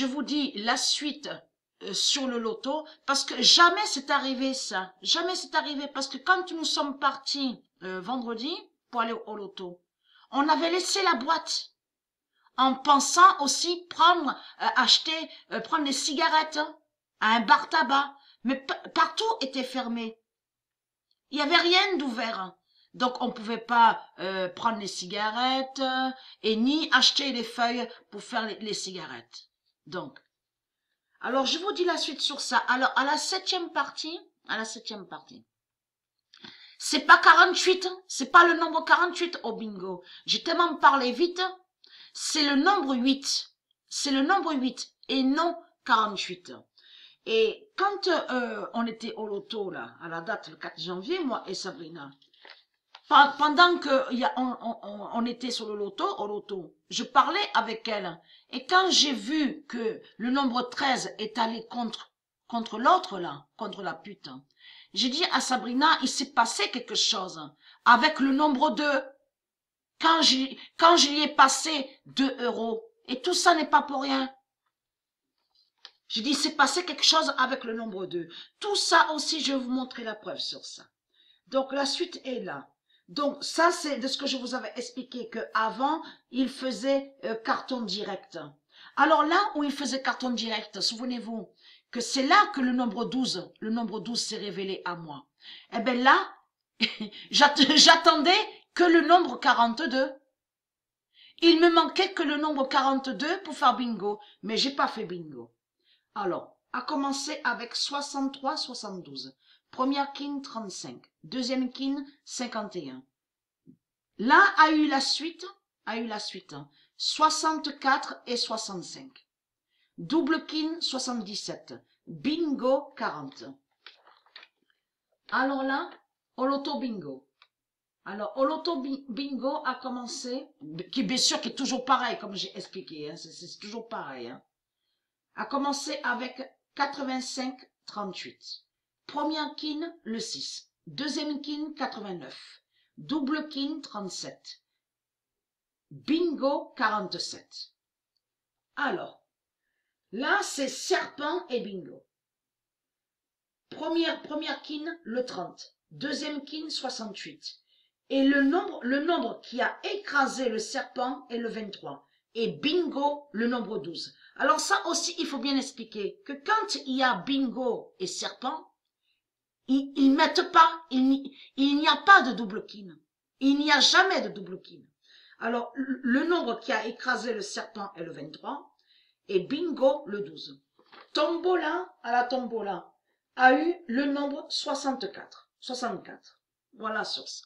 vous dis la suite sur le loto, parce que jamais c'est arrivé ça. Jamais c'est arrivé, parce que quand nous sommes partis vendredi pour aller au loto, on avait laissé la boîte en pensant aussi prendre, prendre des cigarettes à un bar tabac. Mais partout était fermé. Il n'y avait rien d'ouvert. Donc, on ne pouvait pas prendre les cigarettes et ni acheter les feuilles pour faire les cigarettes. Donc, alors, je vous dis la suite sur ça. Alors, à la septième partie, c'est pas 48, c'est pas le nombre 48 au bingo. J'ai tellement parlé vite, c'est le nombre 8. C'est le nombre 8 et non 48. Et quand on était au loto, là, à la date, le 4 janvier, moi et Sabrina, pendant que on était sur le loto, au loto, je parlais avec elle. Et quand j'ai vu que le nombre 13 est allé contre l'autre, là, contre la pute, j'ai dit à Sabrina, il s'est passé quelque chose avec le nombre 2. Quand je lui ai passé 2 euros. Et tout ça n'est pas pour rien. Je dis, c'est passé quelque chose avec le nombre 2. Tout ça aussi, je vais vous montrer la preuve sur ça. Donc, la suite est là. Donc, ça, c'est de ce que je vous avais expliqué, qu'avant, il faisait carton direct. Alors là où il faisait carton direct, souvenez-vous que c'est là que le nombre 12 s'est révélé à moi. Eh bien là, j'attendais que le nombre 42. Il me manquait que le nombre 42 pour faire bingo, mais j'ai pas fait bingo. Alors, à commencer avec 63-72. Première kin 35, deuxième kin 51. Là a eu la suite, 64 et 65. Double kin 77, bingo 40. Alors là, au loto bingo. Alors, au loto bingo a commencé, qui bien sûr qui est toujours pareil, comme j'ai expliqué, hein, c'est toujours pareil, hein, a commencé avec 85-38. Première kin, le 6. Deuxième kin, 89. Double kin, 37. Bingo, 47. Alors, là, c'est serpent et bingo. Première kin, le 30. Deuxième kin, 68. Et le nombre qui a écrasé le serpent est le 23. Et bingo, le nombre 12. Alors ça aussi, il faut bien expliquer que quand il y a bingo et serpent, ils mettent pas, il n'y a pas de double kin. Il n'y a jamais de double kin. Alors, le nombre qui a écrasé le serpent est le 23 et bingo, le 12. Tombola, à la tombola, a eu le nombre 64. 64. Voilà sur ça.